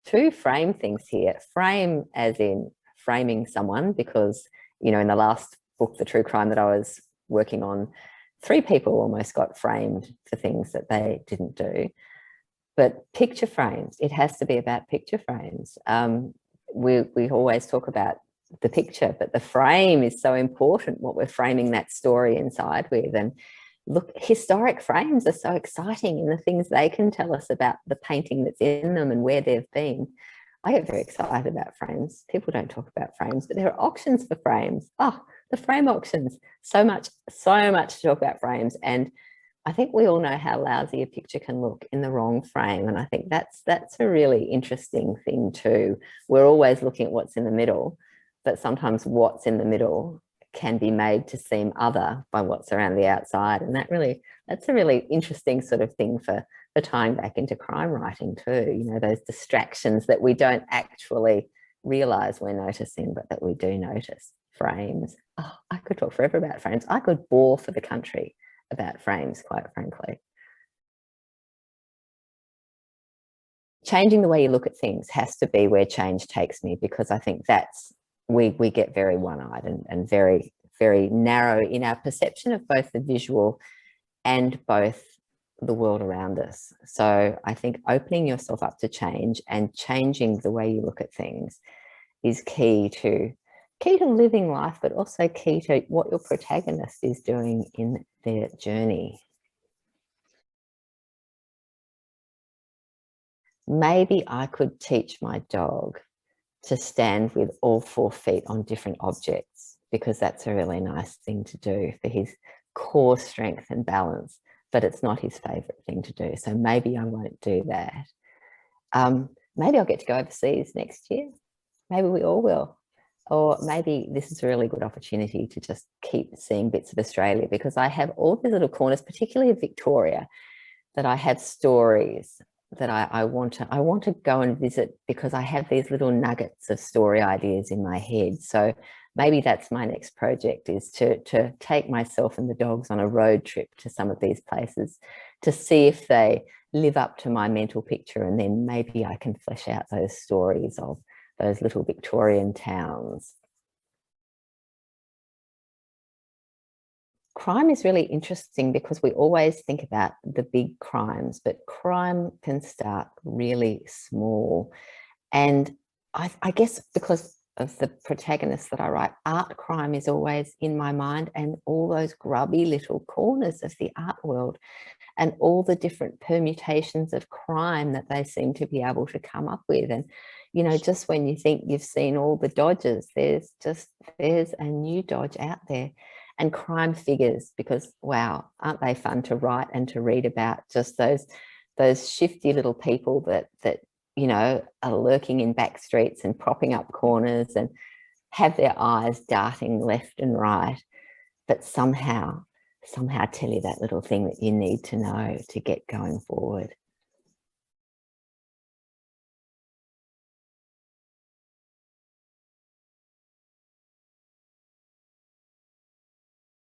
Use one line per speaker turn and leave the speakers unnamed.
two frame things here. Frame as in framing someone, because, you know, in the last book, The True Crime that I was working on, 3 people almost got framed for things that they didn't do. But picture frames, it has to be about picture frames. We always talk about the picture, but the frame is so important, what we're framing that story inside with. And look, historic frames are so exciting in the things they can tell us about the painting that's in them and where they've been. I get very excited about frames. People don't talk about frames, but there are auctions for frames. Oh, the frame auctions. So much to talk about frames. And I think we all know how lousy a picture can look in the wrong frame. And I think that's a really interesting thing too. We're always looking at what's in the middle, but sometimes what's in the middle can be made to seem other by what's around the outside. And that's a really interesting sort of thing for tying back into crime writing too. You know, those distractions that we don't actually realize we're noticing, but that we do notice. Frames. Oh, I could talk forever about frames. I could bore for the country about frames, quite frankly. Changing the way you look at things has to be where change takes me, because I think that's, we get very one-eyed and very, very narrow in our perception of both the visual and both the world around us. So I think opening yourself up to change and changing the way you look at things is key to living life, but also key to what your protagonist is doing in their journey. Maybe I could teach my dog to stand with all 4 feet on different objects, because that's a really nice thing to do for his core strength and balance, but it's not his favorite thing to do. So maybe I won't do that. Maybe I'll get to go overseas next year. Maybe we all will. Or maybe this is a really good opportunity to just keep seeing bits of Australia, because I have all these little corners, particularly of Victoria, that I have stories that I want to go and visit, because I have these little nuggets of story ideas in my head. So maybe that's my next project, is to take myself and the dogs on a road trip to some of these places to see if they live up to my mental picture, and then maybe I can flesh out those stories of those little Victorian towns. Crime is really interesting, because we always think about the big crimes, but crime can start really small. And I guess because of the protagonists that I write, art crime is always in my mind, and all those grubby little corners of the art world and all the different permutations of crime that they seem to be able to come up with. And, you know, just when you think you've seen all the dodges, there's a new dodge out there. And crime figures, because wow, aren't they fun to write and to read about? Just those shifty little people that you know are lurking in back streets and propping up corners and have their eyes darting left and right, but somehow tell you that little thing that you need to know to get going forward.